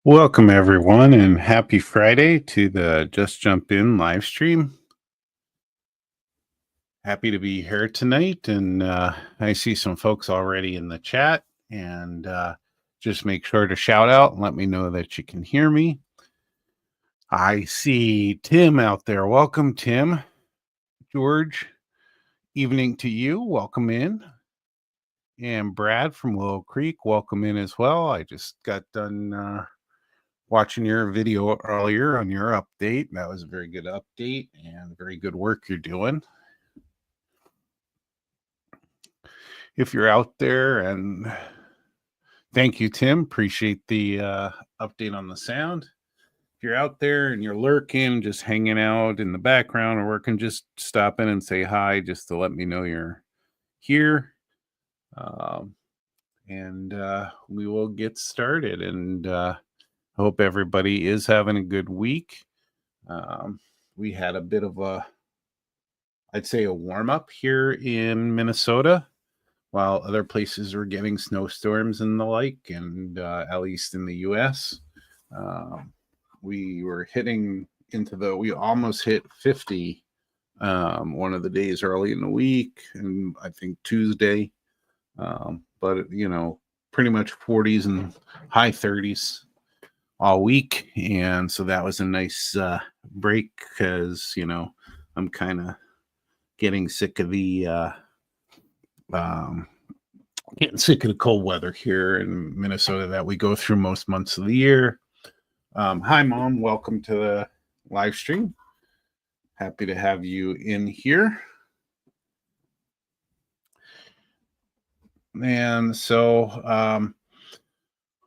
Welcome, everyone, and happy Friday to the Just Jump In live stream. Happy to be here tonight, and I see some folks already in the chat. And just make sure to shout out and let me know that you can hear me. I see Tim out there. Welcome, Tim. George, evening to you. Welcome in. And Brad from Willow Creek, welcome in as well. I just got done watching your video earlier on your update. That was a very good update and very good work you're doing. If you're out there, and thank you, Tim. Appreciate the update on the sound. If you're out there and you're lurking, just hanging out in the background or working, just stop in and say hi just to let me know you're here. And we will get started. And hope everybody is having a good week. We had a bit of I'd say a warm up here in Minnesota, while other places were getting snowstorms and the like, and at least in the U.S. We were we almost hit 50 one of the days early in the week, and I think Tuesday, but pretty much 40s and high 30s all week. And so that was a nice break, because I'm kind of getting sick of the cold weather here in Minnesota that we go through most months of the year. Hi, Mom. Welcome to the live stream. Happy to have you in here. And so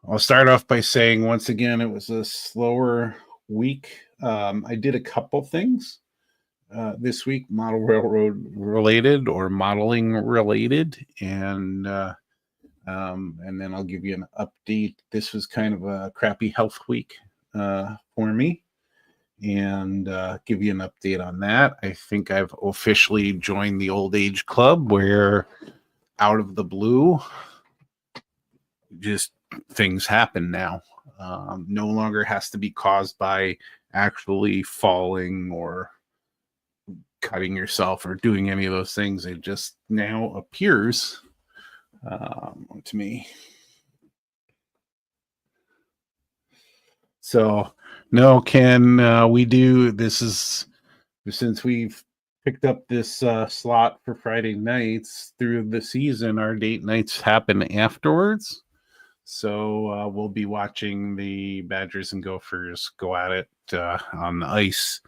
I'll start off by saying, once again, it was a slower week. I did a couple things this week, model railroad related or modeling related, and then I'll give you an update. This was kind of a crappy health week for me, and give you an update on that. I think I've officially joined the old age club, where out of the blue, just things happen now. No longer has to be caused by actually falling or cutting yourself or doing any of those things. It just now appears to me. So no, can we do this? Is since we've picked up this slot for Friday nights through the season, our date nights happen afterwards. So we'll be watching the Badgers and Gophers go at it on the ice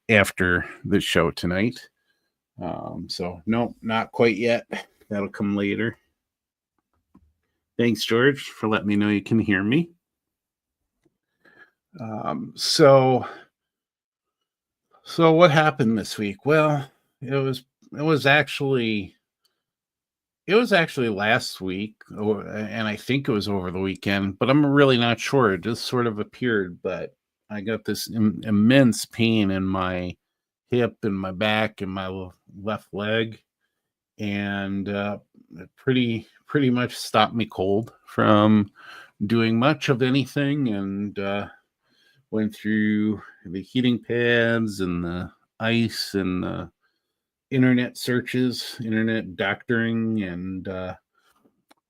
after the show tonight. So no, not quite yet. That'll come later. Thanks, George, for letting me know you can hear me. So what happened this week? Well, it was actually last week, and I think it was over the weekend, but I'm really not sure. It just sort of appeared, but I got this immense pain in my hip and my back and my left leg, and it pretty much stopped me cold from doing much of anything, and went through the heating pads and the ice and the internet searches, internet doctoring, and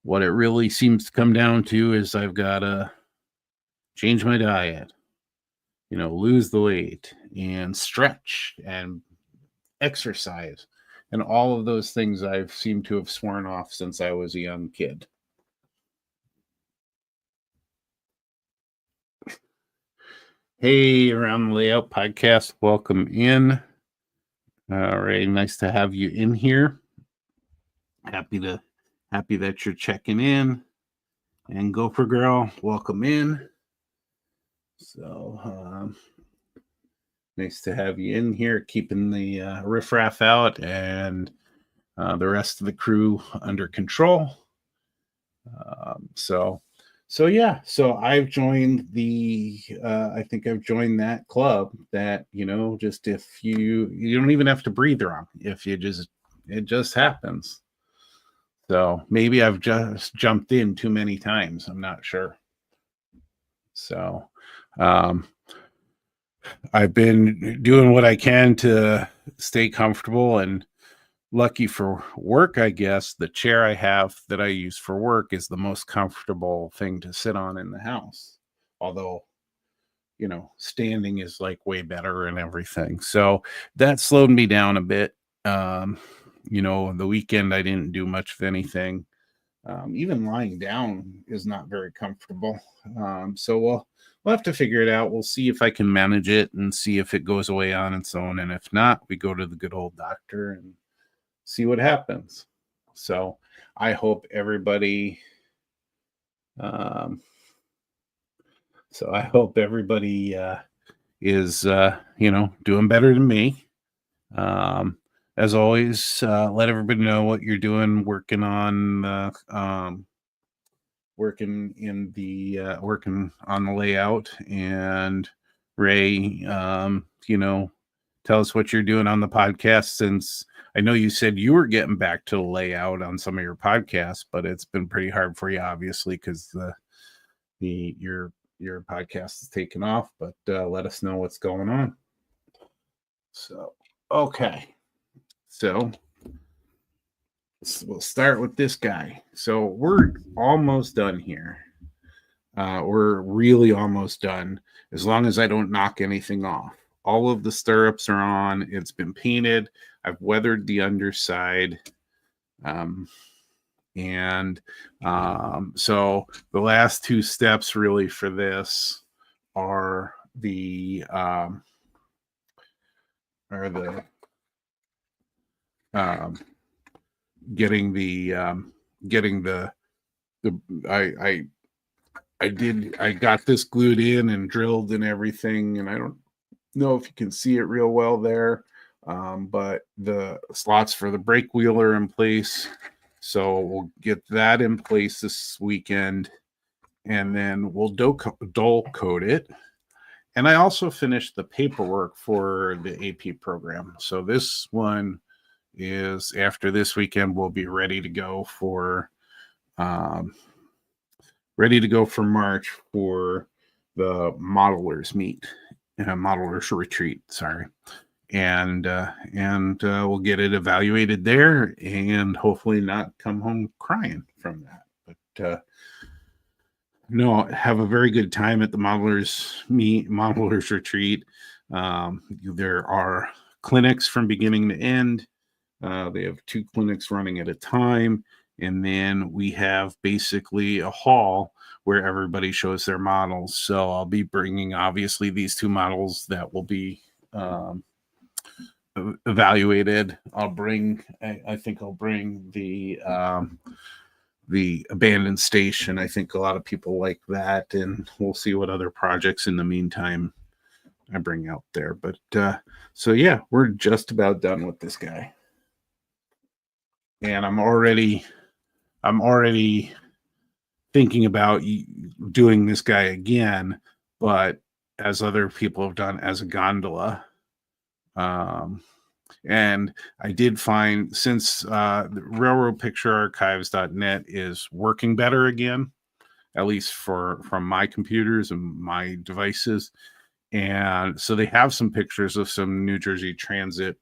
what it really seems to come down to is I've got to change my diet, lose the weight and stretch and exercise, and all of those things I've seemed to have sworn off since I was a young kid. Hey, Around the Layout podcast, welcome in. All right, nice to have you in here. Happy that you're checking in. And Gopher Girl, welcome in. So nice to have you in here, keeping the riffraff out and the rest of the crew under control. So I've joined I think I've joined that club that, just if you don't even have to breathe wrong, if it just happens. So maybe I've just jumped in too many times. I'm not sure. So, um, I've been doing what I can to stay comfortable, and lucky for work, I guess, the chair I have that I use for work is the most comfortable thing to sit on in the house. Although, standing is like way better and everything. So that slowed me down a bit. Um, the weekend I didn't do much of anything. Even lying down is not very comfortable. So we'll have to figure it out. We'll see if I can manage it and see if it goes away on its own. And if not, we go to the good old doctor and see what happens. So I hope everybody. Um, so I hope everybody is doing better than me. Um, as always, let everybody know what you're doing, working on working on the layout. And Ray, tell us what you're doing on the podcast, since I know you said you were getting back to the layout on some of your podcasts, but it's been pretty hard for you, obviously, because your podcast is taken off. But let us know what's going on. So, okay. So we'll start with this guy. So we're almost done here. We're really almost done, as long as I don't knock anything off. All of the stirrups are on. It's been painted. I've weathered the underside. So the last two steps really for this are the getting the I got this glued in and drilled and everything, and I don't know if you can see it real well there, but the slots for the brake wheel are in place, so we'll get that in place this weekend, and then we'll dull coat it. And I also finished the paperwork for the AP program, so this one is, after this weekend, we'll be ready to go for March for the modelers meet, modelers retreat. Sorry, and we'll get it evaluated there, and hopefully not come home crying from that. But no, have a very good time at the modelers retreat. There are clinics from beginning to end. They have 2 clinics running at a time. And then we have basically a hall where everybody shows their models. So I'll be bringing, obviously, these 2 models that will be evaluated. I think I'll bring the abandoned station. I think a lot of people like that. And we'll see what other projects in the meantime I bring out there. But so yeah, we're just about done with this guy. And I'm already thinking about doing this guy again, but as other people have done, as a gondola. And I did find, since the railroadpicturearchives.net is working better again, at least from my computers and my devices, and so they have some pictures of some New Jersey Transit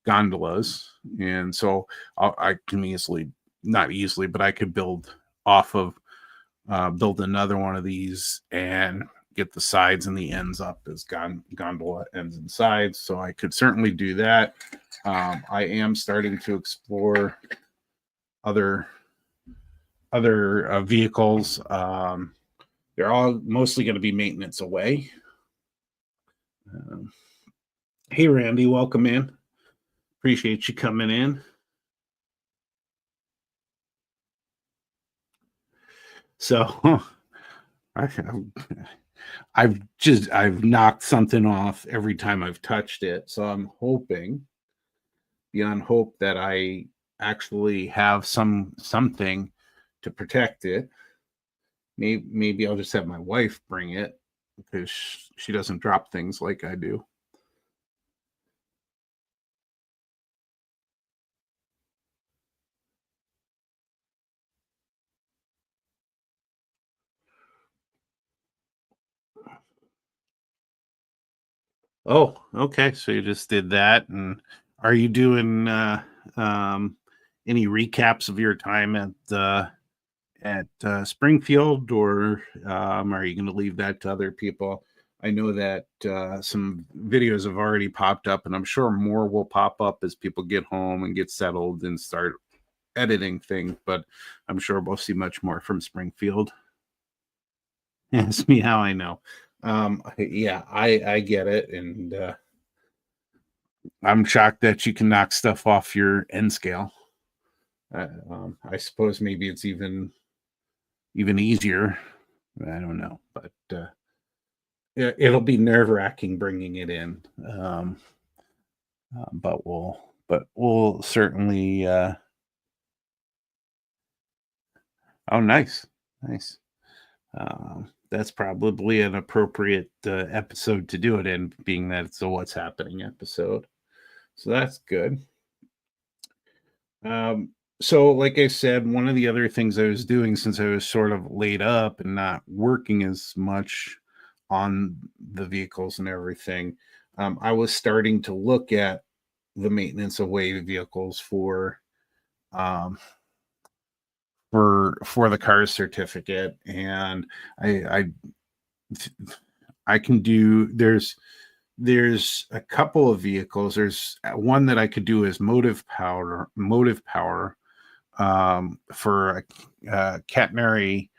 gondolas, and so I can not easily, but I could build another one of these and get the sides and the ends up as gondola ends and sides. So I could certainly do that. I am starting to explore other vehicles. They're all mostly going to be maintenance away. Hey, Randy, welcome in. Appreciate you coming in. So I've knocked something off every time I've touched it. So I'm hoping, beyond hope, that I actually have something to protect it. Maybe I'll just have my wife bring it, because she doesn't drop things like I do. Oh, okay. So you just did that, and are you doing um, any recaps of your time at Springfield, or are you going to leave that to other people? I know that some videos have already popped up, and I'm sure more will pop up as people get home and get settled and start editing things. But I'm sure we'll see much more from Springfield. Ask me how I know. Yeah, I get it, and I'm shocked that you can knock stuff off your N scale. I suppose maybe it's even easier. I don't know, but it'll be nerve wracking bringing it in. But we'll certainly. Oh, nice, nice. That's probably an appropriate episode to do it in, being that it's a what's happening episode. So that's good. Um, so, like I said, one of the other things I was doing since I was sort of laid up and not working as much on the vehicles and everything, I was starting to look at the maintenance of weighted vehicles um, for the car certificate, and I I can do. There's a couple of vehicles. There's one that I could do as motive power for a catenary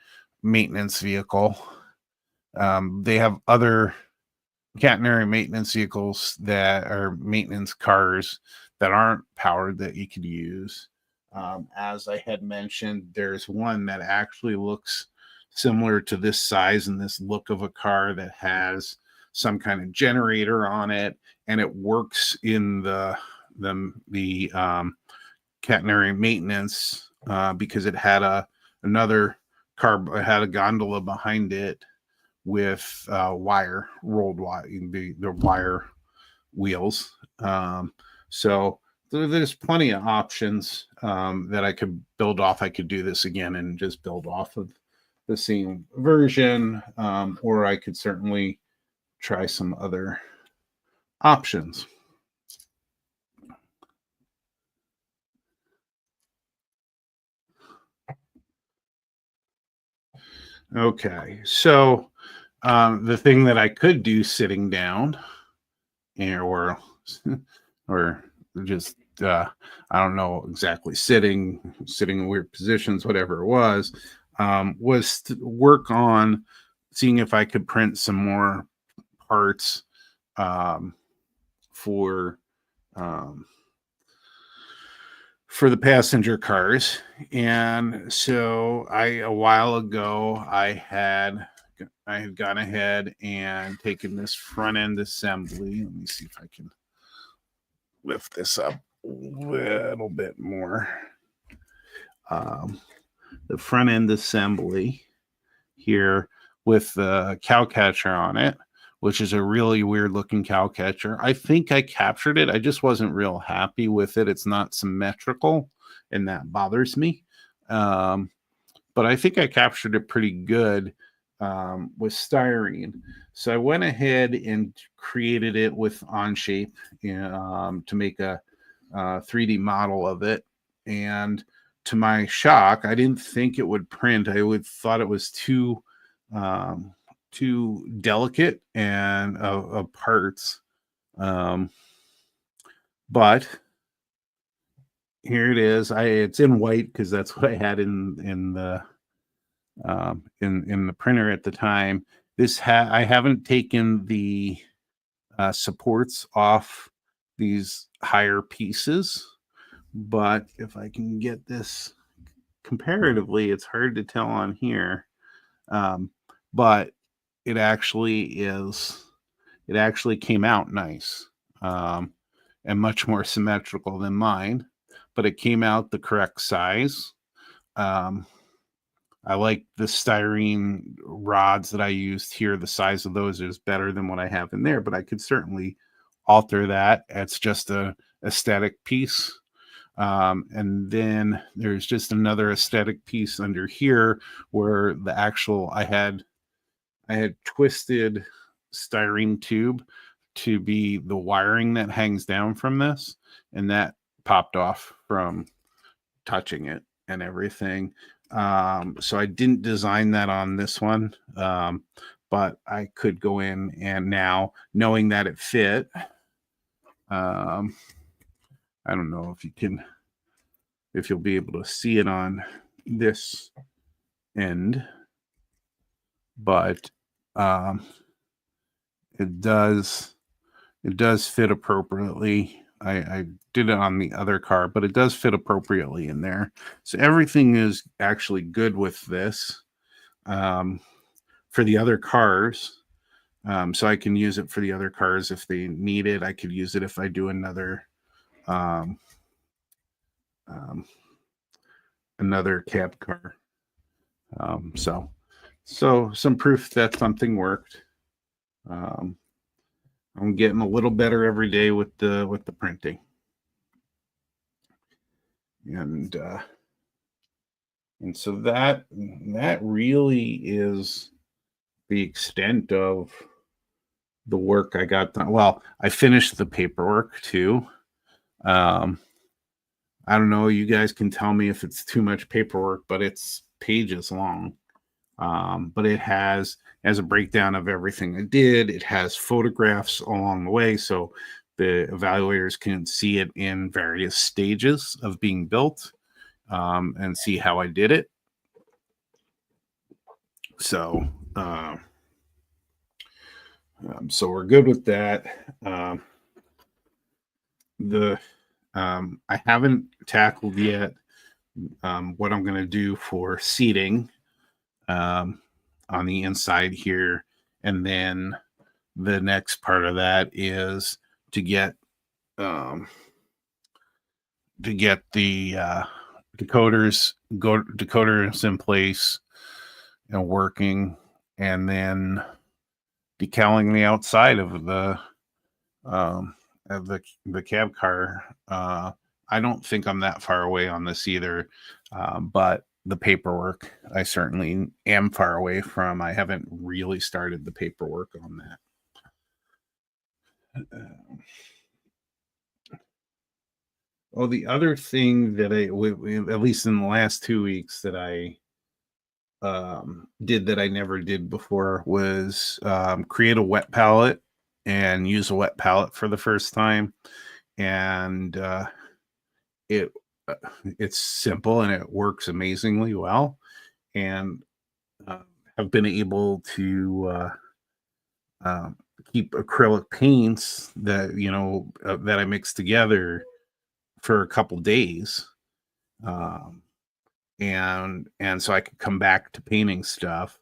maintenance vehicle. They have other catenary maintenance vehicles that are maintenance cars that aren't powered that you could use. As I had mentioned, there's one that actually looks similar to this size and this look of a car that has some kind of generator on it, and it works in the catenary maintenance because it had another car, it had a gondola behind it with wire rolled wire, the wire wheels. So there's plenty of options that I could build off. I could do this again and just build off of the same version, or I could certainly try some other options. Okay, so the thing that I could do sitting down, or or just I don't know exactly, sitting in weird positions, whatever it was to work on seeing if I could print some more parts um, for um, for the passenger cars. And so a while ago I had gone ahead and taken this front end assembly. Let me see if I can lift this up a little bit more. Um, the front end assembly here with the cow catcher on it, which is a really weird looking cow catcher. I think I captured it. I just wasn't real happy with it. It's not symmetrical, and that bothers me. Um, but I think I captured it pretty good with styrene. So I went ahead and created it with Onshape to make a 3D model of it. And to my shock, I didn't think it would print. I would thought it was um, too delicate and of parts. Um, but here it is. It's in white because that's what I had in the printer at the time. I haven't taken the supports off these higher pieces, but if I can get this comparatively, it's hard to tell on here. Um, but it actually is. It actually came out nice um, and much more symmetrical than mine, but it came out the correct size. Um, I like the styrene rods that I used here. The size of those is better than what I have in there, but I could certainly alter that. It's just a aesthetic piece. And then there's just another aesthetic piece under here where I had twisted styrene tube to be the wiring that hangs down from this, and that popped off from touching it and everything. So I didn't design that on this one, but I could go in and now, knowing that it fit, I don't know if you'll be able to see it on this end, but it does fit appropriately. I did it on the other car, but it does fit appropriately in there. So everything is actually good with this for the other cars. So I can use it for the other cars if they need it. I could use it if I do another cab car. So some proof that something worked. I'm getting a little better every day with the printing, and so that really is the extent of the work I got done. Well, I finished the paperwork too. I don't know. You guys can tell me if it's too much paperwork, but it's pages long. But it has a breakdown of everything I did. It has photographs along the way, so the evaluators can see it in various stages of being built and see how I did it. So, so we're good with that. I haven't tackled yet what I'm going to do for seating on the inside here, and then the next part of that is to get the decoders in place and working, and then decaling the outside of the cab car. I don't think I'm that far away on this either, but the paperwork I certainly am far away from. I haven't really started the paperwork on that. Well, the other thing that at least in the last 2 weeks, that I did that I never did before was create a wet palette and use a wet palette for the first time. And it's simple and it works amazingly well. And I've been able to keep acrylic paints that that I mix together for a couple days, and so I could come back to painting stuff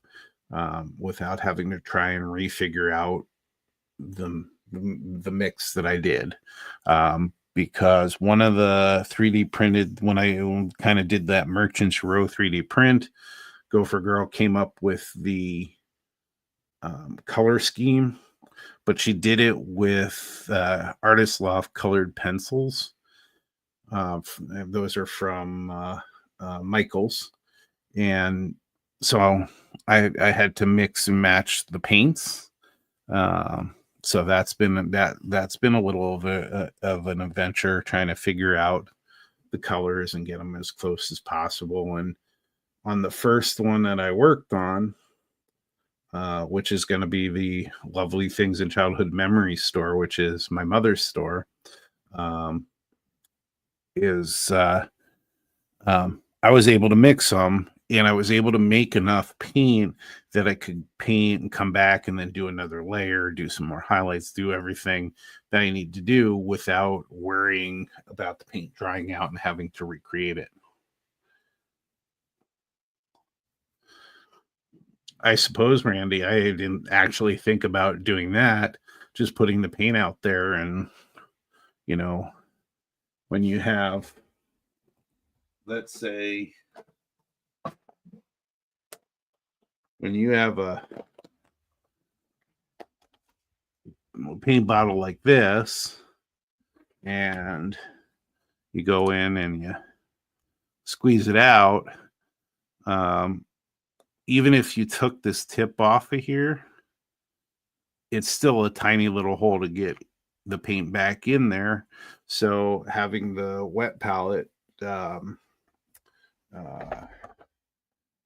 without having to try and refigure out the mix that I did. Because one of the 3D printed, when I kind of did that Merchants Row 3D print, Gopher Girl came up with the color scheme, but she did it with Artist Loft colored pencils. Those are from Michaels, and so I had to mix and match the paints. So that's been a little of an adventure, trying to figure out the colors and get them as close as possible. And on the first one that I worked on, which is going to be the Lovely Things in Childhood Memories store, which is my mother's store, I was able to mix them, and I was able to make enough paint that I could paint and come back and then do another layer, do some more highlights, do everything that I need to do without worrying about the paint drying out and having to recreate it. I suppose, Randy, I didn't actually think about doing that, just putting the paint out there. And, when you have, let's say, when you have a paint bottle like this, and you go in and you squeeze it out, even if you took this tip off of here, it's still a tiny little hole to get the paint back in there. So having the wet palette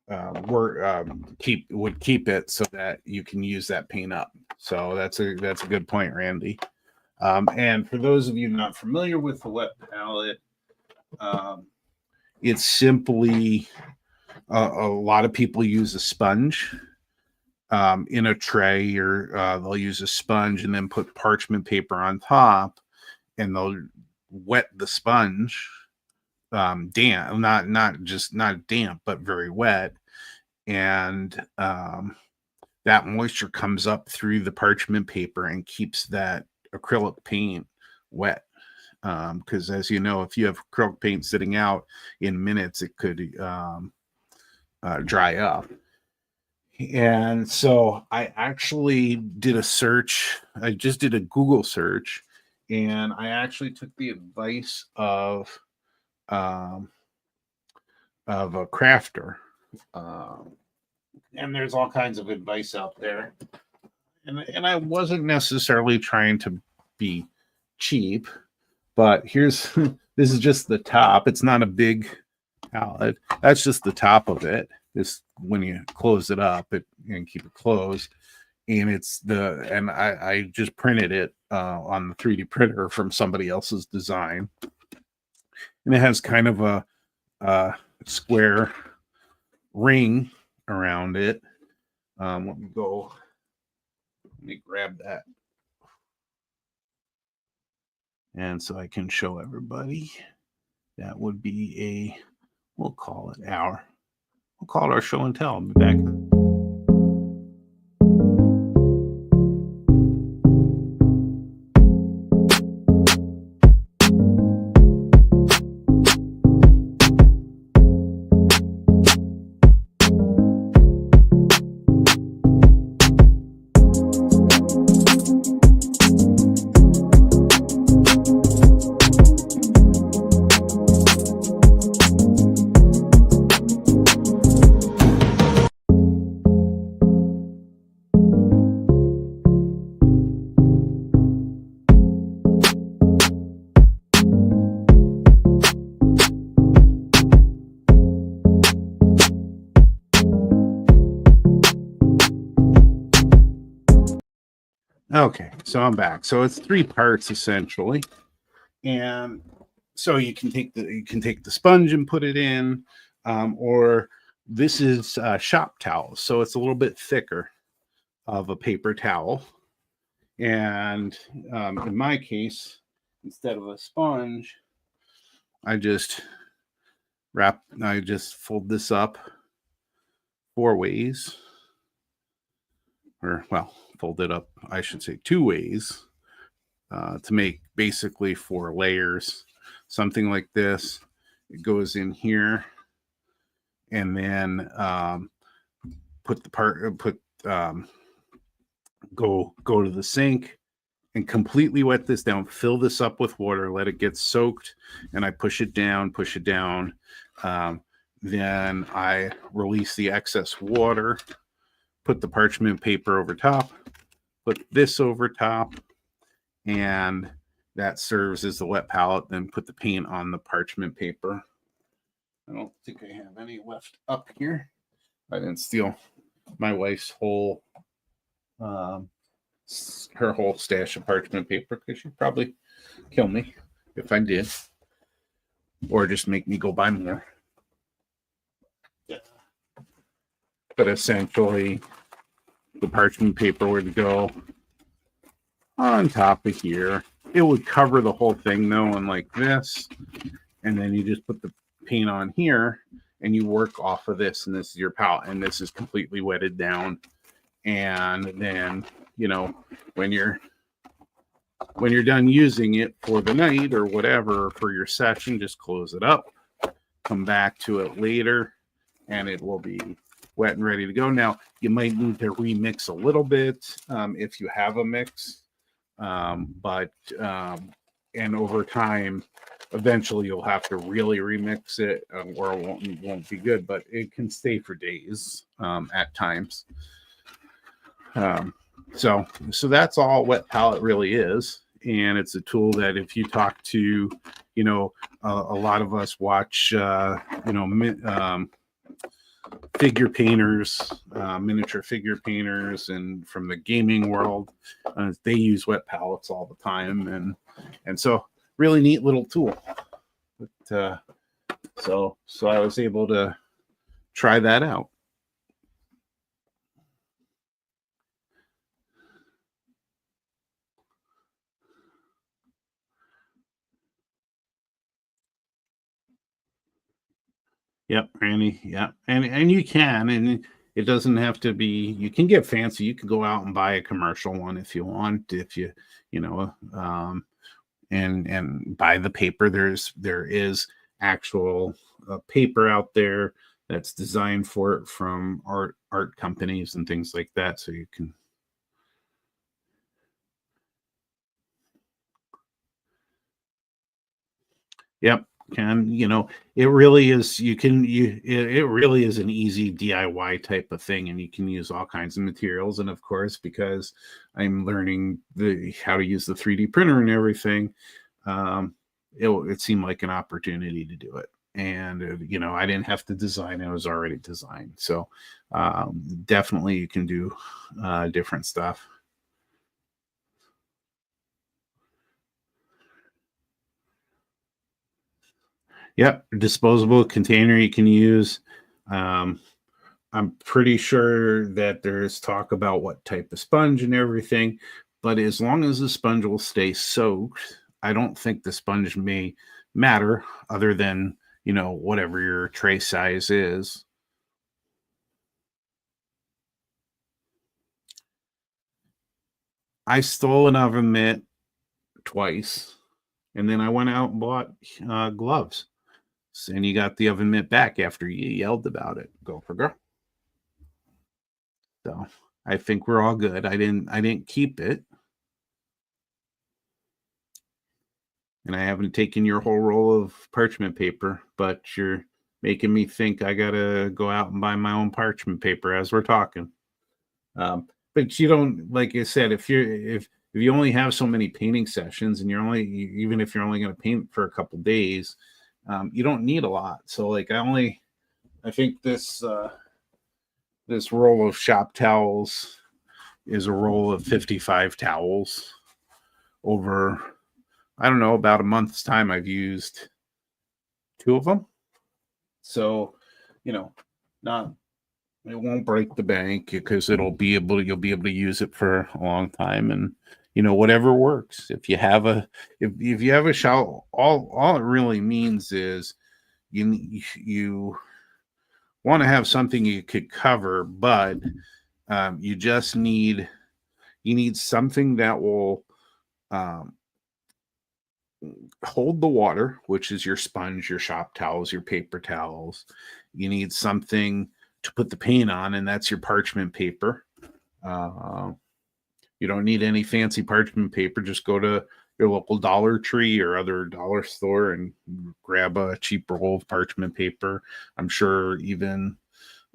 would keep it so that you can use that paint up. So that's a good point, Randy. And for those of you not familiar with the wet palette, it's simply a lot of people use a sponge in a tray, or they'll use a sponge and then put parchment paper on top, and they'll wet the sponge damp, not damp, but very wet, and that moisture comes up through the parchment paper and keeps that acrylic paint wet. Because as you know, if you have acrylic paint sitting out in minutes, it could dry up. And so I actually did a search. I just did a Google search, and I actually took the advice of a crafter. And there's all kinds of advice out there. And I wasn't necessarily trying to be cheap, but here's this is just the top. It's not a big palette. That's just the top of it. This, when you close it up and keep it closed, and I just printed it on the 3D printer from somebody else's design, and it has kind of a square ring around it. Let me grab that, and so I can show everybody. That would be we'll call it our show and tell. I'll be back. Okay, so I'm back. So it's 3 parts essentially, and so you can take the sponge and put it in, or this is shop towel, so it's a little bit thicker of a paper towel. And in my case, instead of a sponge, I just fold this up 4 ways, or well, fold it up, I should say 2 ways, to make basically 4 layers, something like this. It goes in here, and then go to the sink and completely wet this down, fill this up with water, let it get soaked, and I push it down. Then I release the excess water, put the parchment paper over top, put this over top, and that serves as the wet palette. Then put the paint on the parchment paper. I don't think I have any left up here. I didn't steal my wife's whole her whole stash of parchment paper, because she'd probably kill me if I did, or just make me go buy more. But essentially, the parchment paper would go on top of here. It would cover the whole thing though, and like this, and then you just put the paint on here and you work off of this, and this is your palette, and this is completely wetted down. And then, you know, when you're done using it for the night or whatever for your session, just close it up, come back to it later, and it will be wet and ready to go. Now, you might need to remix a little bit if you have a mix, but over time, eventually you'll have to really remix it, or it won't be good, but it can stay for days at times. So that's all wet palette really is. And it's a tool that if you talk to, a lot of us watch, figure painters, miniature figure painters, and from the gaming world, they use wet palettes all the time, and so really neat little tool. But so I was able to try that out. Yep, Randy. Yeah, and you can, and it doesn't have to be. You can get fancy. You can go out and buy a commercial one if you want. If you know, and buy the paper. There is actual paper out there that's designed for it from art companies and things like that. So you can. Yep. Can it really is it really is an easy DIY type of thing, and you can use all kinds of materials. And of course, because I'm learning the how to use the 3D printer and everything, um it seemed like an opportunity to do it. And I didn't have to design, it was already designed. So definitely you can do different stuff. Yep, disposable container you can use. um I'm pretty sure that there's talk about what type of sponge and everything, but as long as the sponge will stay soaked, I don't think the sponge may matter, other than, whatever your tray size is. I stole an oven mitt twice, and then I went out and bought gloves. And you got the oven mitt back after you yelled about it. Go for girl. So I think we're all good. I didn't keep it, and I haven't taken your whole roll of parchment paper, but you're making me think I gotta go out and buy my own parchment paper as we're talking. But you don't, like I said, if you only have so many painting sessions, and even if you're only going to paint for a couple days, you don't need a lot. So like I think this roll of shop towels is a roll of 55 towels over, I don't know, about a month's time. I've used two of them. So, you know, not it won't break the bank, because you'll be able to use it for a long time. And whatever works. If you have a shower, all it really means is you want to have something you could cover, but you need something that will um, hold the water, which is your sponge, your shop towels, your paper towels. You need something to put the paint on, and that's your parchment paper. Uh, you don't need any fancy parchment paper. Just go to your local Dollar Tree or other dollar store and grab a cheap roll of parchment paper. I'm sure even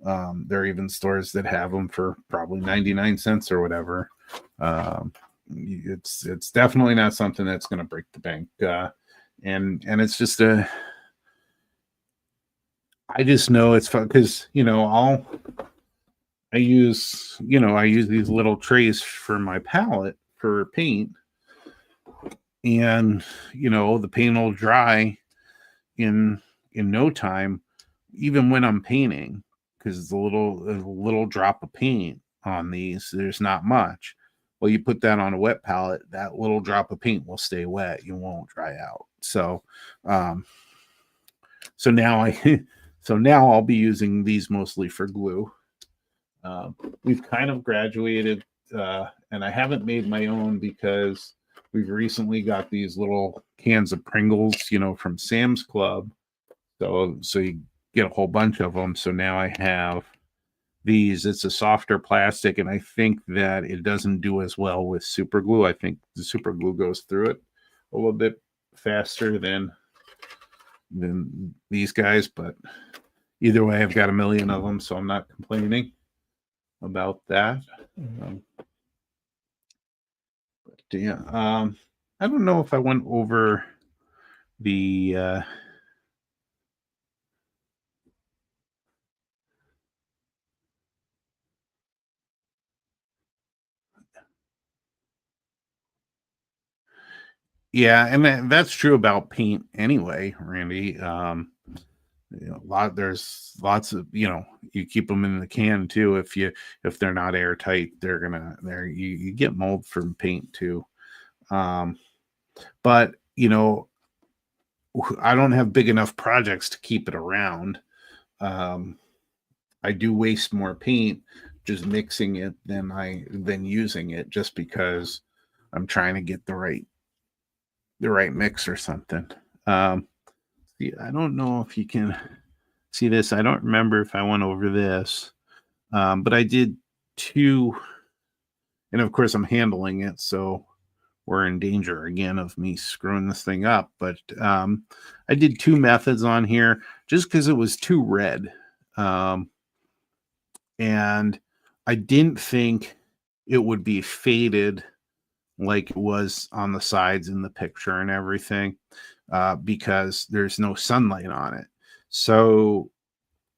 there are even stores that have them for probably 99 cents or whatever. Um, it's definitely not something that's going to break the bank. And it's just I just know it's fun because I use these little trays for my palette for paint, and the paint will dry in no time, even when I'm painting, because it's a little drop of paint on these. There's not much. Well, you put that on a wet palette, that little drop of paint will stay wet. You won't dry out. Um, so now so now I'll be using these mostly for glue. We've kind of graduated, and I haven't made my own because we've recently got these little cans of Pringles, from Sam's Club. So you get a whole bunch of them. So now I have these. It's a softer plastic, and I think that it doesn't do as well with super glue. I think the super glue goes through it a little bit faster than these guys. But either way, I've got a million of them, so I'm not complaining about that. Um, Yeah. I don't know if I went over the yeah, and that's true about paint anyway, Randy. There's lots of, you keep them in the can too. If they're not airtight, you get mold from paint too. Um, but I don't have big enough projects to keep it around. Um, I do waste more paint just mixing it than using it, just because I'm trying to get the right mix or something. Um, I don't know if you can see this. I don't remember if I went over this, but I did two, and of course I'm handling it, so we're in danger again of me screwing this thing up. But I did two methods on here just because it was too red. Um, and I didn't think it would be faded like it was on the sides in the picture and everything, because there's no sunlight on it. So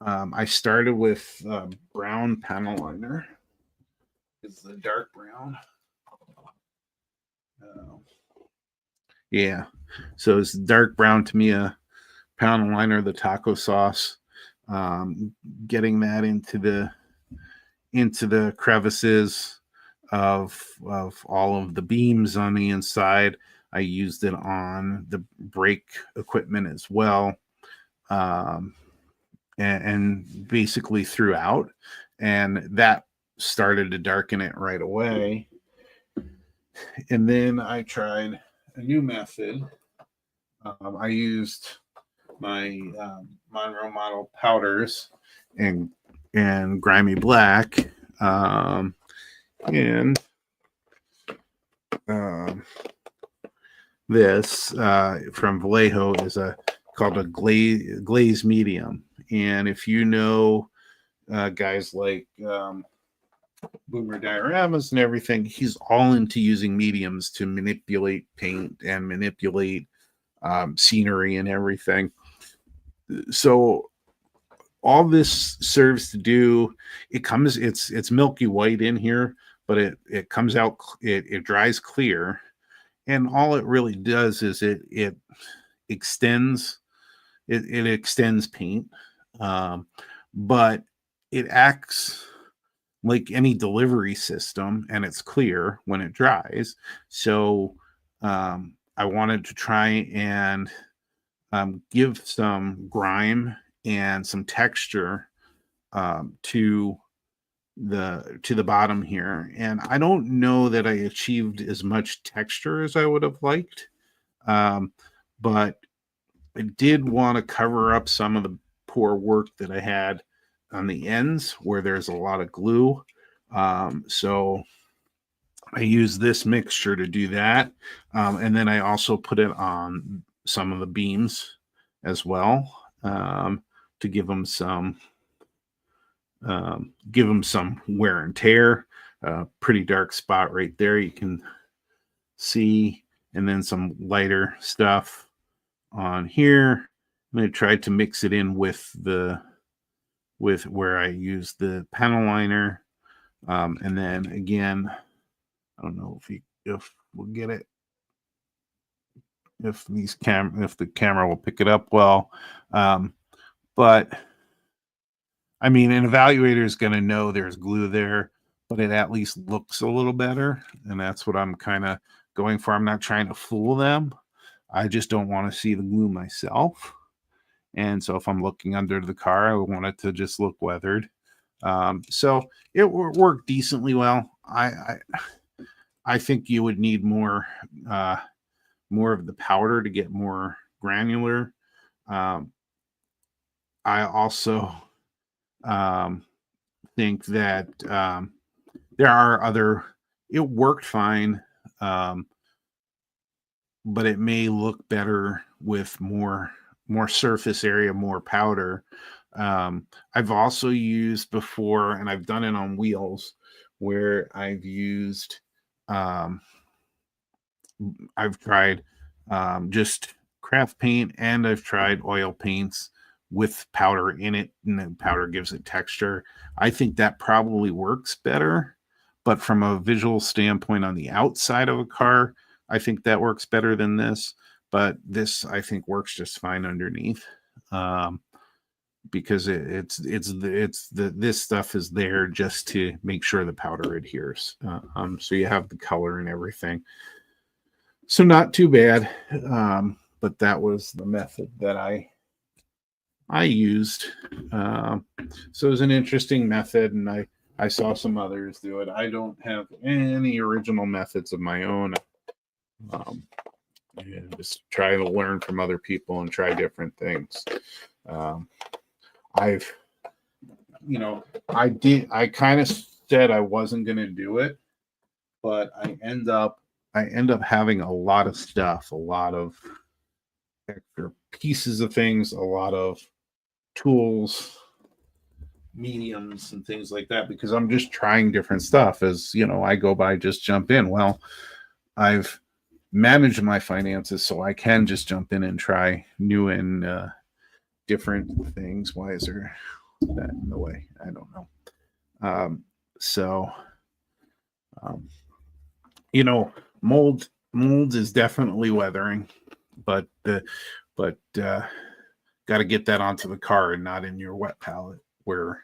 I started with brown panel liner. It's the dark brown. Uh, yeah, so it's dark brown Tamiya panel liner, the taco sauce. Getting that into the crevices of all of the beams on the inside. I used it on the brake equipment as well, um, and basically throughout, and that started to darken it right away. And then I tried a new method. I used my Monroe model powders and grimy black, and um, this from Vallejo is called a glaze medium. And if you know guys like Boomer Dioramas and everything, he's all into using mediums to manipulate paint and manipulate scenery and everything. So all this serves to do, it's milky white in here, but it comes out, it dries clear, and all it really does is it extends it extends paint, um, but it acts like any delivery system, and it's clear when it dries. So I wanted to try and give some grime and some texture to the bottom here. And I don't know that I achieved as much texture as I would have liked, um, but I did want to cover up some of the poor work that I had on the ends where there's a lot of glue. So I use this mixture to do that. And then I also put it on some of the beams as well, to give them some wear and tear. Pretty dark spot right there, you can see, and then some lighter stuff on here. And I tried to mix it in with where I used the panel liner. And then again, I don't know if we'll get it, if the camera will pick it up well. But I mean, an evaluator is going to know there's glue there, but it at least looks a little better, and that's what I'm kind of going for. I'm not trying to fool them. I just don't want to see the glue myself. And so if I'm looking under the car, I want it to just look weathered. So it worked decently well. I think you would need more of the powder to get more granular. Um, I also think that there are other. It worked fine, um, but it may look better with more surface area, more powder. I've also used before, and I've done it on wheels, where I've used um, I've tried just craft paint, and I've tried oil paints with powder in it, and then powder gives it texture. I think that probably works better, but from a visual standpoint on the outside of a car, I think that works better than this. But this, I think, works just fine underneath. Um, because it's the this stuff is there just to make sure the powder adheres. So you have the color and everything. So not too bad. But that was the method that I used. So it was an interesting method, and I saw some others do it. I don't have any original methods of my own. Um, and just try to learn from other people and try different things. Um, I've, I kind of said I wasn't going to do it, but I end up having a lot of stuff, a lot of extra pieces of things, a lot of tools, mediums, and things like that, because I'm just trying different stuff. As I go by, just jump in. Well, I've managed my finances so I can just jump in and try new and different things. Why is there that in the way? I don't know. So, um, you know, mold is definitely weathering, but got to get that onto the car and not in your wet palette where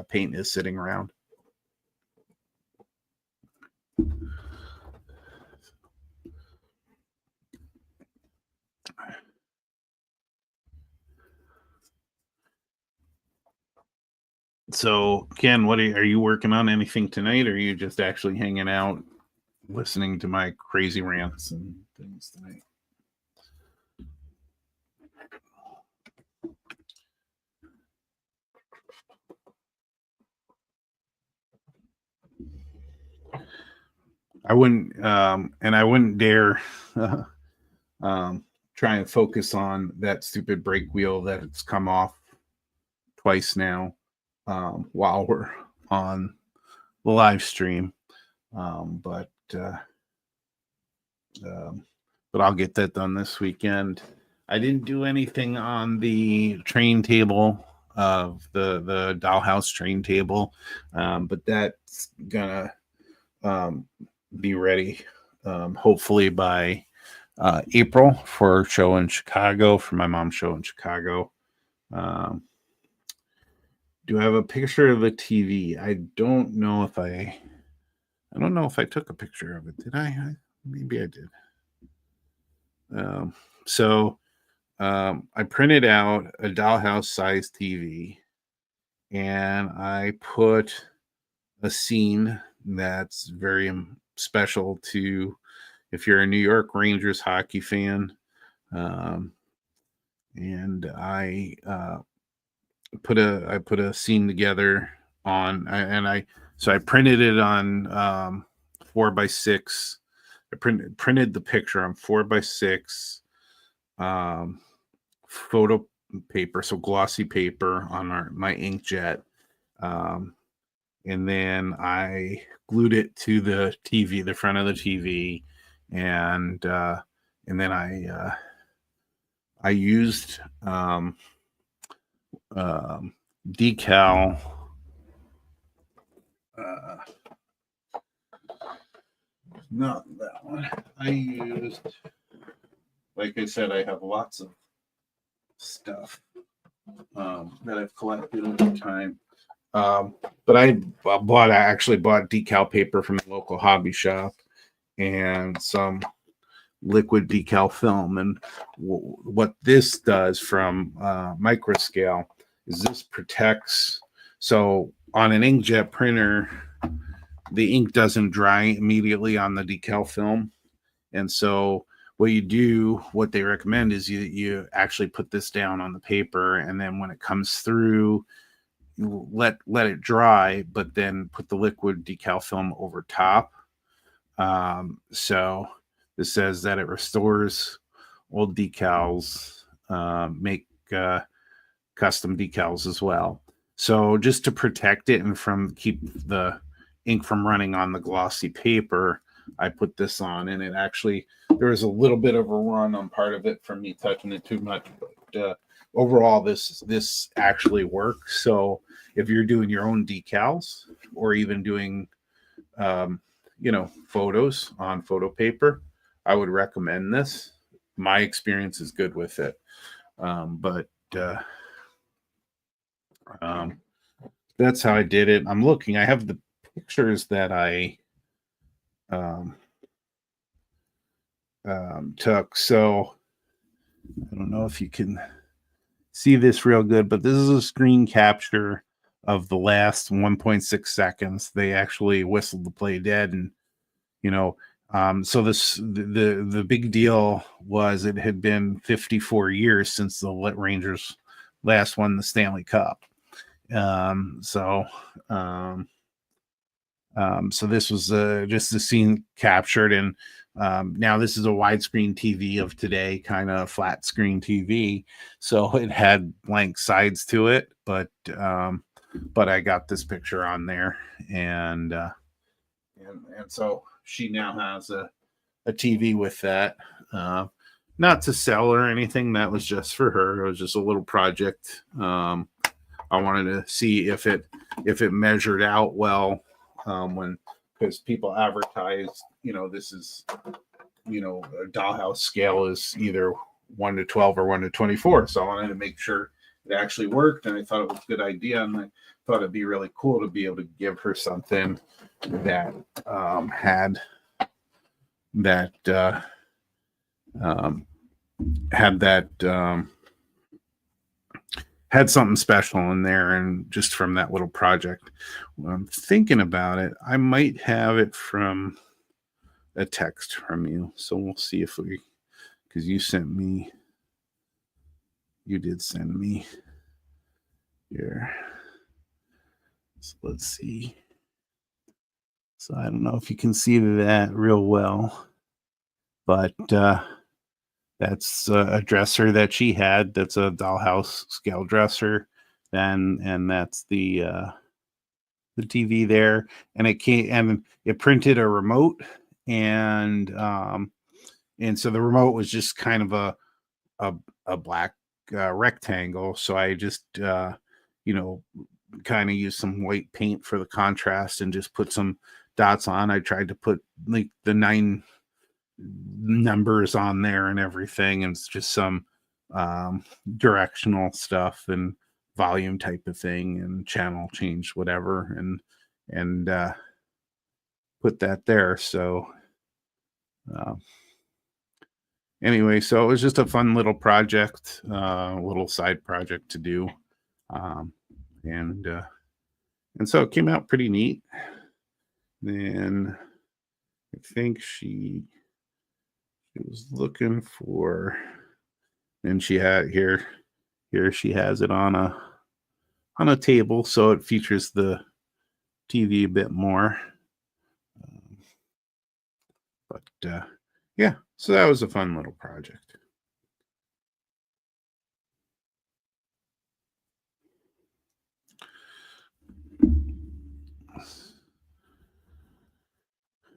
paint is sitting around. So, Ken, what are you working on anything tonight, or are you just actually hanging out, listening to my crazy rants and things tonight? I wouldn't dare try and focus on that stupid brake wheel that's come off twice now while we're on the live stream. Um, but uh, but I'll get that done this weekend. I didn't do anything on the train table of the dollhouse train table, but that's gonna be ready hopefully by April for show in Chicago, for my mom's show in Chicago. Um, do I have a picture of the TV? I don't know if I took a picture of it. Did I? Maybe I did. So I printed out a dollhouse size TV, and I put a scene that's very special to, if you're a New York Rangers hockey fan. And I put a scene together so I printed it on 4x6. I printed the picture on 4x6 photo paper, so glossy paper on my inkjet, and then I glued it to the TV, the front of the TV, and then I used decal. Not that one. I used, like I said, I have lots of stuff that I've collected over time. But I actually bought decal paper from the local hobby shop and some liquid decal film. And what this does from micro scale is this protects. So on an inkjet printer, the ink doesn't dry immediately on the decal film. And so what they recommend is you actually put this down on the paper, and then when it comes through, you let it dry, but then put the liquid decal film over top. So this says that it restores old decals, make custom decals as well. So just to protect it and keep the ink from running on the glossy paper, I put this on, and it actually, there was a little bit of a run on part of it from me touching it too much, but overall this actually works. So if you're doing your own decals or even doing photos on photo paper, I would recommend this. My experience is good with it. But that's how I did it. I'm looking, I have the pictures that I took. So I don't know if you can see this real good, but this is a screen capture of the last 1.6 seconds. They actually whistled the play dead, and so the big deal was it had been 54 years since the Rangers last won the Stanley Cup. So this was just the scene captured, and now this is a widescreen TV of today, kind of flat screen TV. So it had blank sides to it, but I got this picture on there, and so she now has a TV with that. Not to sell or anything. That was just for her. It was just a little project. I wanted to see if it measured out well, because people advertise, this is, a dollhouse scale is either 1 to 12 or 1 to 24. So I wanted to make sure it actually worked, and I thought it was a good idea, and I thought it'd be really cool to be able to give her something that had something special in there, and just from that little project. When I'm thinking about it, I might have it from a text from you. So we'll see if because you did send me here. So let's see. So I don't know if you can see that real well, but that's a dresser that she had. That's a dollhouse scale dresser. And that's the TV there. And it printed a remote, and so the remote was just kind of a black rectangle. So I just kind of used some white paint for the contrast and just put some dots on. I tried to put like the 9 numbers on there and everything, and it's just some directional stuff and volume type of thing and channel change, whatever, and put that there. So anyway, so it was just a fun little project, little side project to do, and so it came out pretty neat. Then I think she was looking for, and she had here she has it on a table, so it features the TV a bit more. But yeah, so that was a fun little project.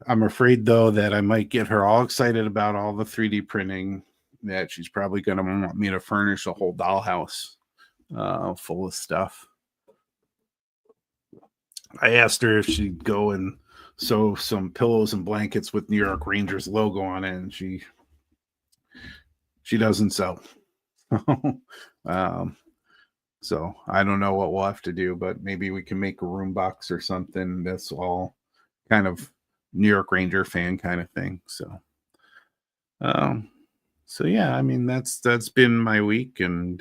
I'm afraid, though, that I might get her all excited about all the 3D printing, that she's probably going to want me to furnish a whole dollhouse full of stuff. I asked her if she'd go and sew some pillows and blankets with New York Rangers logo on it, and she doesn't sew. So I don't know what we'll have to do, but maybe we can make a room box or something that's all kind of New York Ranger fan kind of thing. So yeah, I mean, that's been my week, and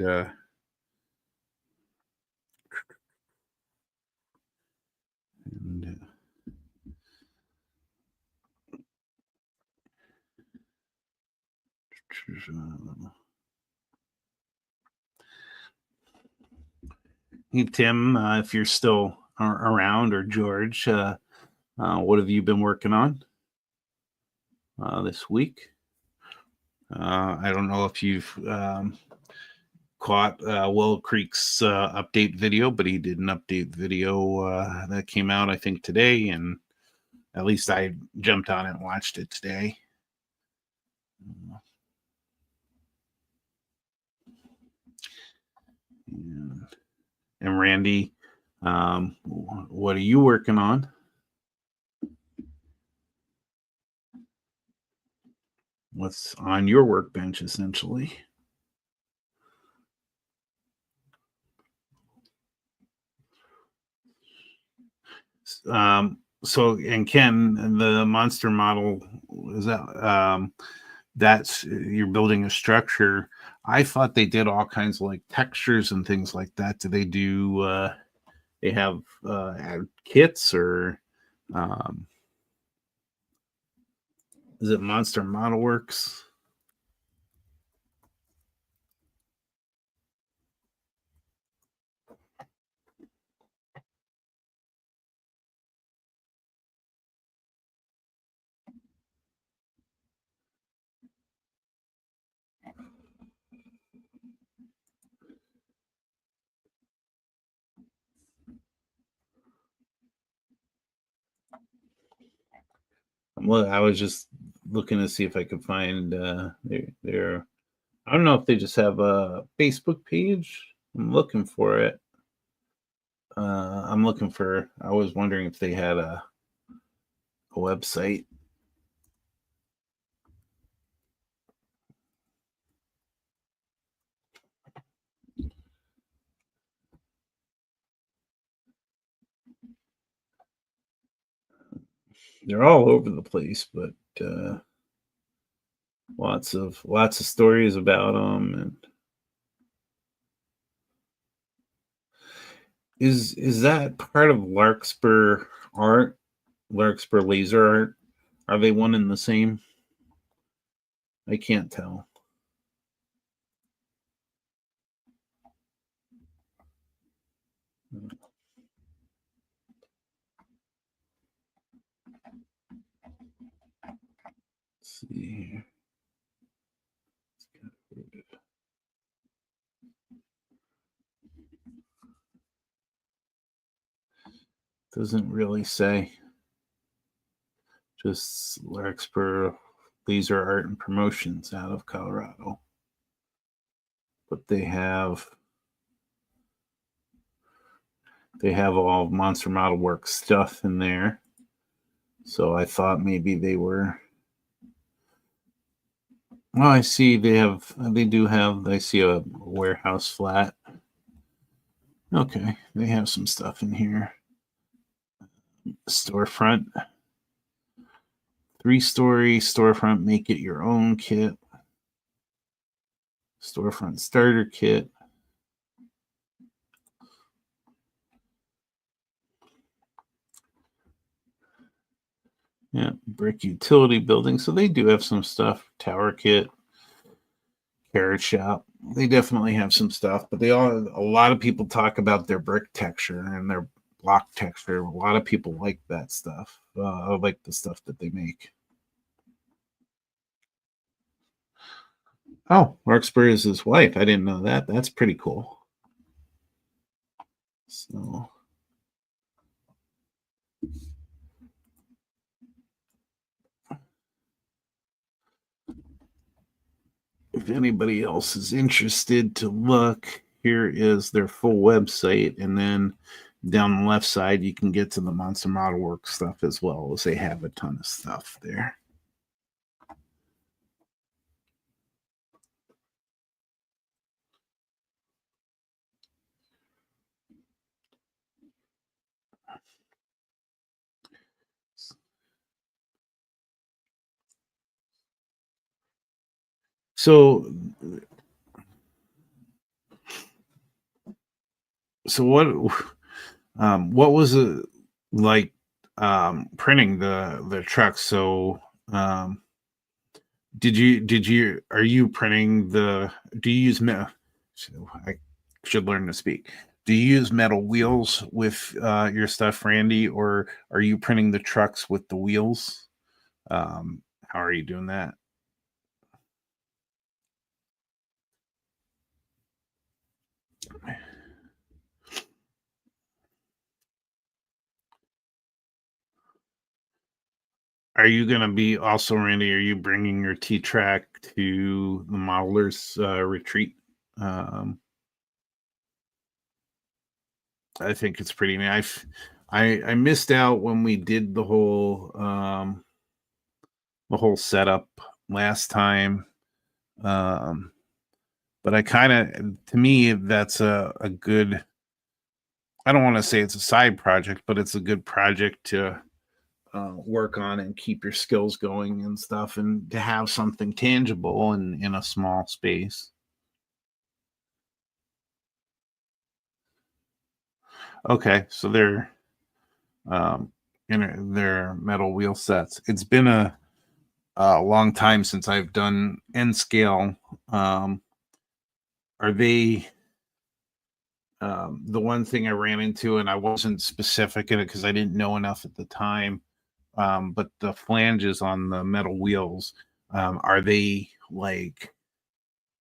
hey, Tim, if you're still around, or George, what have you been working on this week? I don't know if you've caught Will Creek's update video, but he did an update video that came out, I think, today, and At least I jumped on it and watched it today. And, and Randy, what are you working on? What's on your workbench, essentially? So, and Ken, the monster model is that that's you're building a structure. I thought they did all kinds of like textures and things like that. Do they do? They have kits, or um, is it Monster Model Works? Well, I was just looking to see if I could find their. I don't know if they just have a Facebook page. I'm looking for it. I'm looking for. I was wondering if they had a website. They're all over the place, but lots of stories about them. And is that part of Larkspur art? Larkspur laser art? Are they one and the same? I can't tell. Let's see here. Doesn't really say. Just Larkspur Laser Art and Promotions out of Colorado. But they have all Monster Model Works stuff in there. So I thought maybe they were. Well, I see they do have, I see a warehouse flat. Okay, they have some stuff in here. Storefront. 3-story storefront, make it your own kit. Storefront starter kit. Yeah, brick utility building. So they do have some stuff. Tower kit, carrot shop. They definitely have some stuff, but a lot of people talk about their brick texture and their block texture. A lot of people like that stuff. I like the stuff that they make. Oh, Larkspur is his wife. I didn't know that. That's pretty cool. So if anybody else is interested to look, here is their full website. And then down the left side, you can get to the Monster Model Works stuff as well, as they have a ton of stuff there. So, so what was it like printing the trucks? So, are you printing do you use metal? I should learn to speak. Do you use metal wheels with your stuff, Randy, or are you printing the trucks with the wheels? How are you doing that? are you going to be also, Randy? Are you bringing your T track to the modelers retreat? Um, I think it's pretty nice. I missed out when we did the whole setup last time. Um, but I kind of, to me, that's a good. I don't want to say it's a side project, but it's a good project to work on and keep your skills going and stuff, and to have something tangible in a small space. Okay, so they're um, in their metal wheel sets. It's been a long time since I've done N scale. Um, are they the one thing I ran into, and I wasn't specific in it because I didn't know enough at the time? But the flanges on the metal wheels, are they like,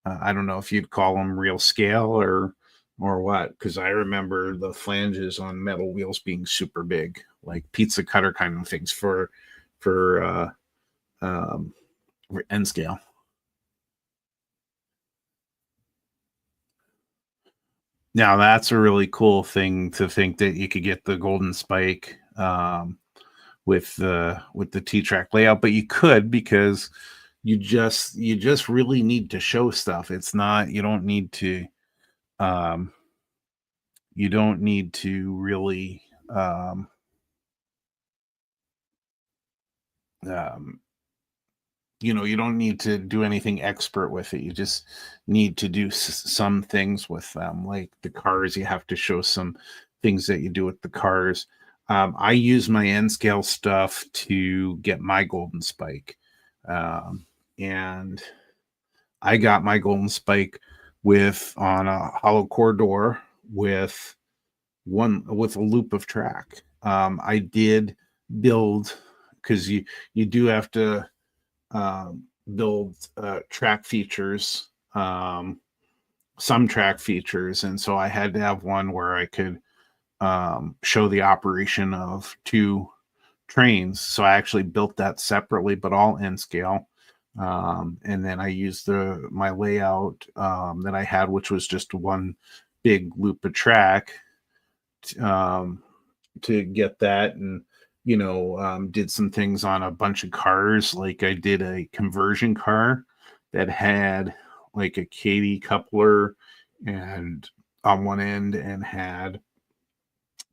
I don't know if you'd call them real scale or what? Because I remember the flanges on metal wheels being super big, like pizza cutter kind of things for um, N scale. Now that's a really cool thing to think that you could get the golden spike with the T track layout, but you could because you just really need to show stuff. It's not um, you don't need to really um, you don't need to do anything expert with it. You just need to do some things with them, like the cars. You have to show some things that you do with the cars. I use my N scale stuff to get my golden spike, um, and I got my golden spike with on a hollow core door with with a loop of track. I did build because you do have to build track features, some track features, and so I had to have one where I could show the operation of two trains. So I actually built that separately, but all N scale. And then I used my layout that I had, which was just one big loop of track, um, to get that, and did some things on a bunch of cars. Like I did a conversion car that had like a Katy coupler and on one end, and had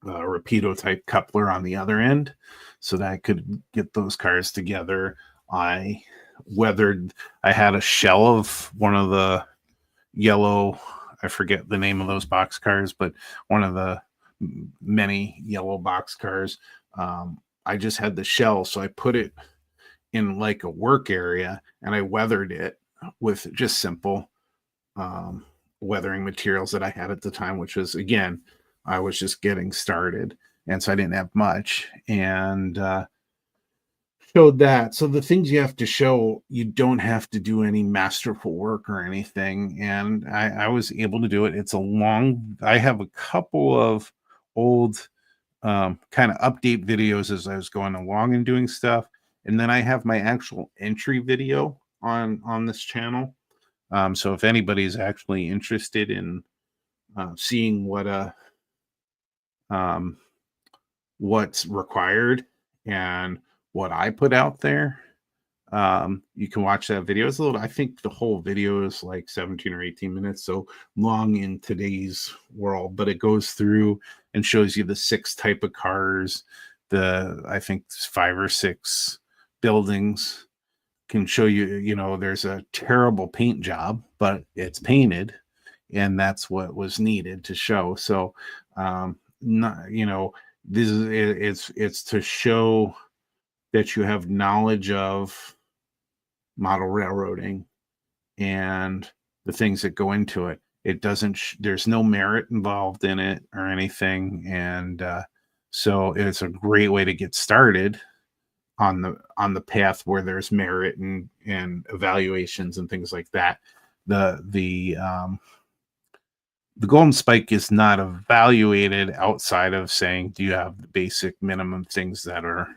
a Rapido type coupler on the other end, so that I could get those cars together. I weathered. I had a shell of one of the yellow. I forget the name of those box cars, but one of the many yellow box cars. I just had the shell, so I put it in like a work area, and I weathered it with just simple um, weathering materials that I had at the time, which was, again, I was just getting started, and so I didn't have much, and showed that. So the things you have to show, you don't have to do any masterful work or anything, and I was able to do it. It's a long. I have a couple of old kind of update videos as I was going along and doing stuff, and then I have my actual entry video on this channel. So if anybody's actually interested in seeing um, what's required and what I put out there, you can watch that video. It's a little. I think the whole video is like 17 or 18 minutes, so long in today's world. But it goes through and shows you the 6 type of cars, the I think 5 or 6 buildings. Can show you, there's a terrible paint job, but it's painted, and that's what was needed to show. So, not, this is it's to show that you have knowledge of model railroading and the things that go into it. It doesn't. There's no merit involved in it or anything, and so it's a great way to get started on the path where there's merit and evaluations and things like that. The golden spike is not evaluated outside of saying, do you have the basic minimum things that are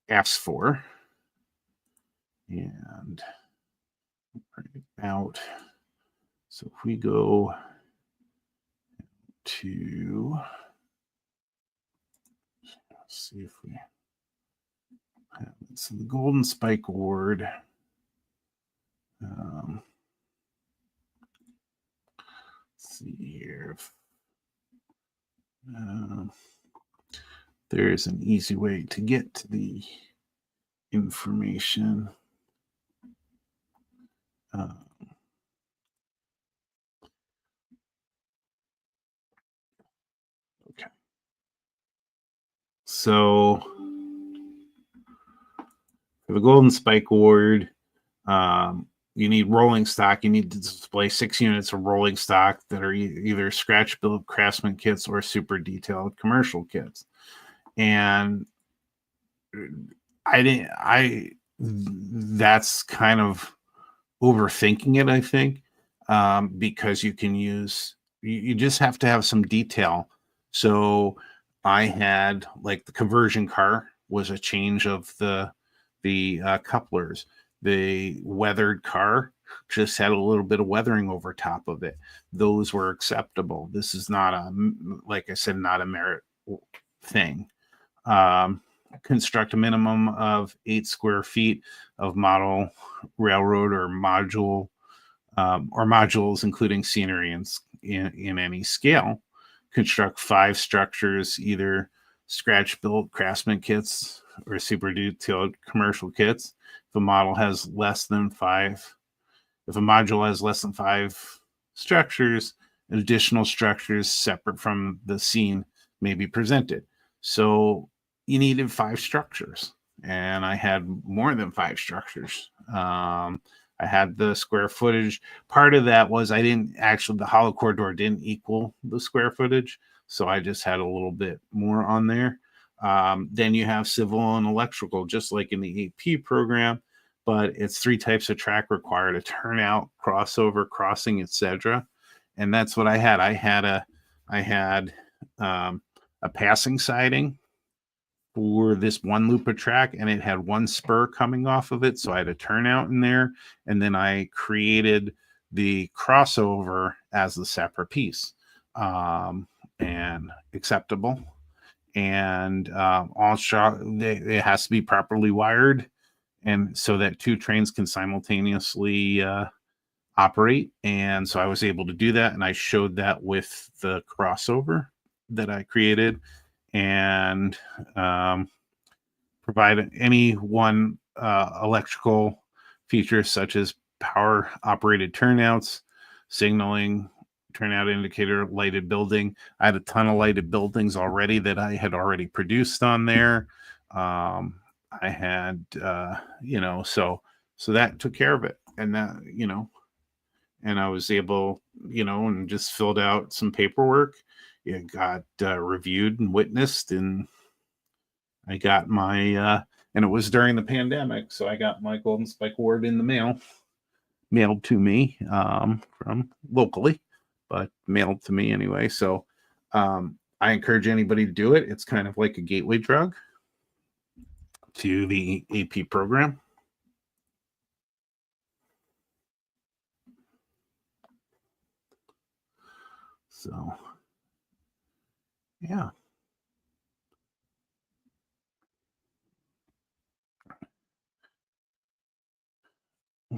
asked for? and print it out. So if we go to, let's see if we have it. So the Golden Spike Award. Let's see here. There's an easy way to get to the information. Okay. So for the Golden Spike Award, you need rolling stock. You need to display 6 units of rolling stock that are either scratch build craftsman kits or super detailed commercial kits. And that's kind of overthinking it, I think, because you just have to have some detail. So I had, like, the conversion car was a change of the couplers. The weathered car just had a little bit of weathering over top of it. Those were acceptable. This is not like I said, not a merit thing. Construct a minimum of 8 square feet of model railroad or module or modules, including scenery in any scale. Construct 5 structures, either scratch built craftsman kits or super detailed commercial kits. If a model has less than 5, if a module has less than 5 structures, additional structures separate from the scene may be presented. So you needed 5 structures, and I had more than 5 structures. I had the square footage. Part of that was the hollow core door didn't equal the square footage, so I just had a little bit more on there. Then you have civil and electrical, just like in the AP program, but it's 3 types of track required: a turnout, crossover, crossing, etc. And that's what I had. I had a passing siding for this one loop of track, and it had one spur coming off of it, so I had a turnout in there, and then I created the crossover as the separate piece, and acceptable. And it has to be properly wired, and so that 2 trains can simultaneously operate. And so I was able to do that, and I showed that with the crossover that I created, and provide any one electrical features such as power operated turnouts, signaling, turnout indicator, lighted building. I had a ton of lighted buildings already that I had already produced on there. I had, so that took care of it. And that, and I was able, and just filled out some paperwork. It got reviewed and witnessed, and I got my, and it was during the pandemic, so I got my Golden Spike Award in the mailed to me from locally, but mailed to me anyway. So I encourage anybody to do it. It's kind of like a gateway drug to the AP program. So, yeah.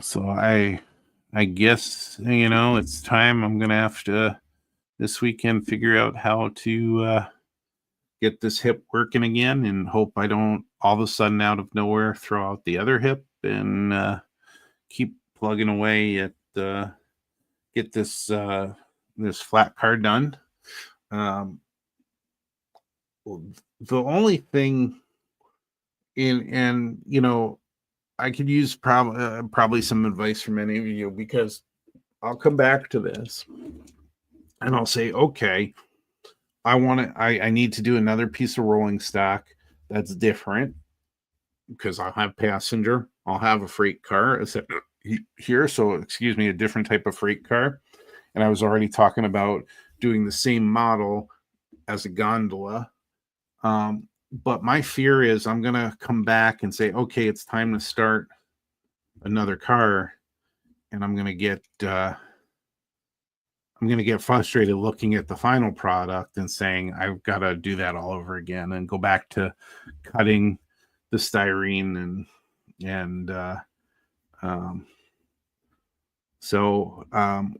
So I guess, it's time. I'm gonna have to this weekend figure out how to get this hip working again, and hope I don't all of a sudden out of nowhere throw out the other hip, and keep plugging away at get this flat car done. The only thing I could use probably some advice from any of you, because I'll come back to this and I'll say, okay, I need to do another piece of rolling stock that's different, because I'll have passenger, I'll have a freight car here. So, excuse me, a different type of freight car. And I was already talking about doing the same model as a gondola. But my fear is I'm going to come back and say, okay, it's time to start another car, and I'm going to get frustrated looking at the final product and saying I've got to do that all over again and go back to cutting the styrene and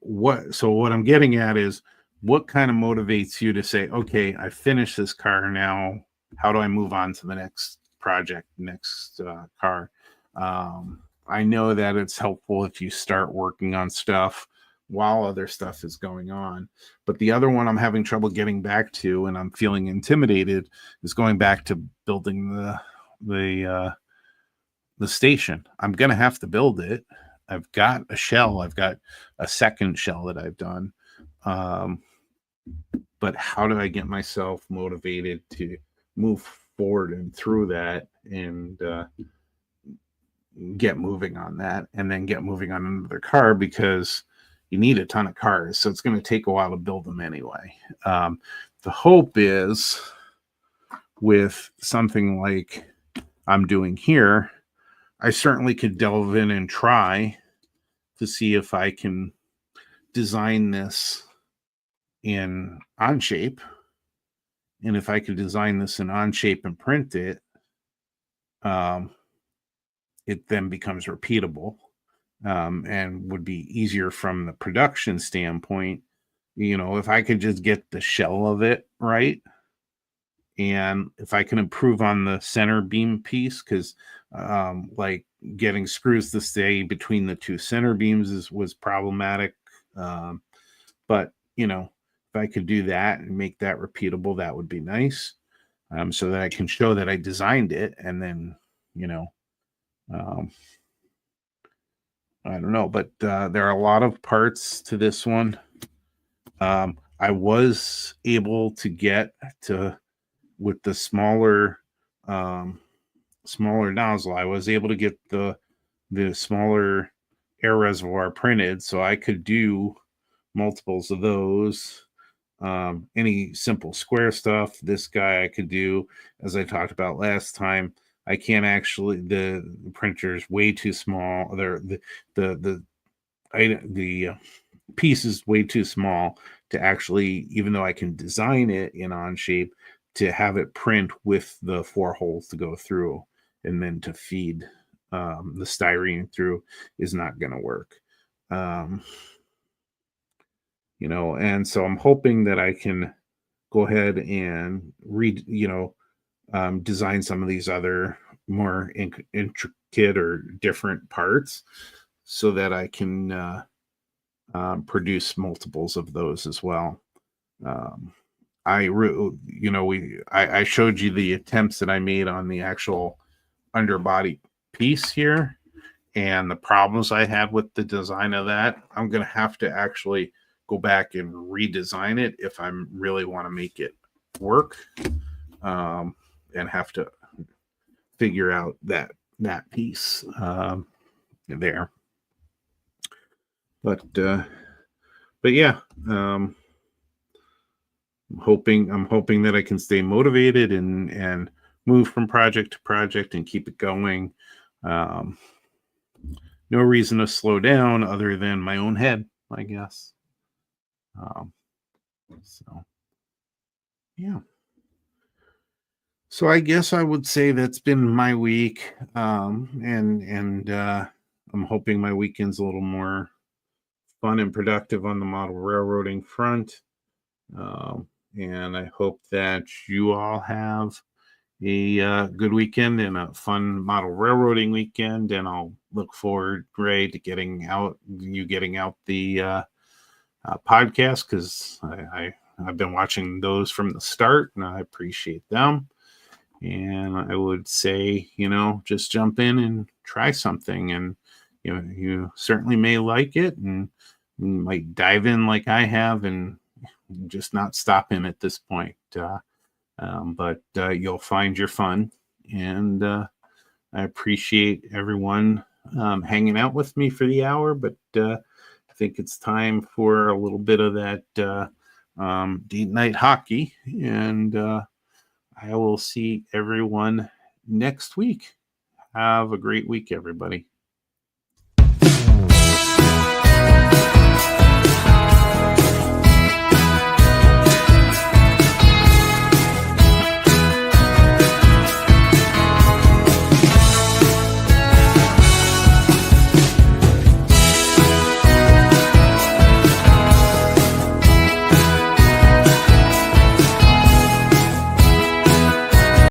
what I'm getting at is, what kind of motivates you to say, okay, I finished this car now. How do I move on to the next project, next car? I know that it's helpful if you start working on stuff while other stuff is going on. But the other one I'm having trouble getting back to, and I'm feeling intimidated, is going back to building the station. I'm gonna have to build it. I've got a shell. I've got a second shell that I've done. But how do I get myself motivated to move forward and through that and get moving on that, and then get moving on another car, because you need a ton of cars. So it's going to take a while to build them anyway. The hope is, with something like I'm doing here, I certainly could delve in and try to see if I can design this in Onshape. And if I could design this in Onshape and print it, it then becomes repeatable, and would be easier from the production standpoint. If I could just get the shell of it right, and if I can improve on the center beam piece, because like getting screws to stay between the two center beams was problematic. But if I could do that and make that repeatable, that would be nice, so that I can show that I designed it. And then I don't know, but there are a lot of parts to this one. I was able to get to, with the smaller nozzle, I was able to get the smaller air reservoir printed, so I could do multiples of those. Any simple square stuff, this guy I could do, as I talked about last time. I can't actually, the printer's way too small. The piece is way too small to actually, even though I can design it in Onshape, to have it print with the 4 holes to go through and then to feed the styrene through is not going to work. And so I'm hoping that I can go ahead and design some of these other more intricate or different parts, so that I can produce multiples of those as well. I showed you the attempts that I made on the actual underbody piece here, and the problems I had with the design of that. I'm going to have to actually go back and redesign it if I really want to make it work, and have to figure out that piece there. But yeah, I'm hoping that I can stay motivated and move from project to project and keep it going. No reason to slow down other than my own head, I guess. So yeah. So I guess I would say that's been my week. And I'm hoping my weekend's a little more fun and productive on the model railroading front. And I hope that you all have a good weekend and a fun model railroading weekend. And I'll look forward, Ray, to getting out the podcast, because I've been watching those from the start, and I appreciate them. And I would say, just jump in and try something, and you certainly may like it, and you might dive in like I have and just not stop in at this point. But you'll find your fun, and I appreciate everyone hanging out with me for the hour. But I think it's time for a little bit of that date night hockey, and I will see everyone next week. Have a great week, everybody.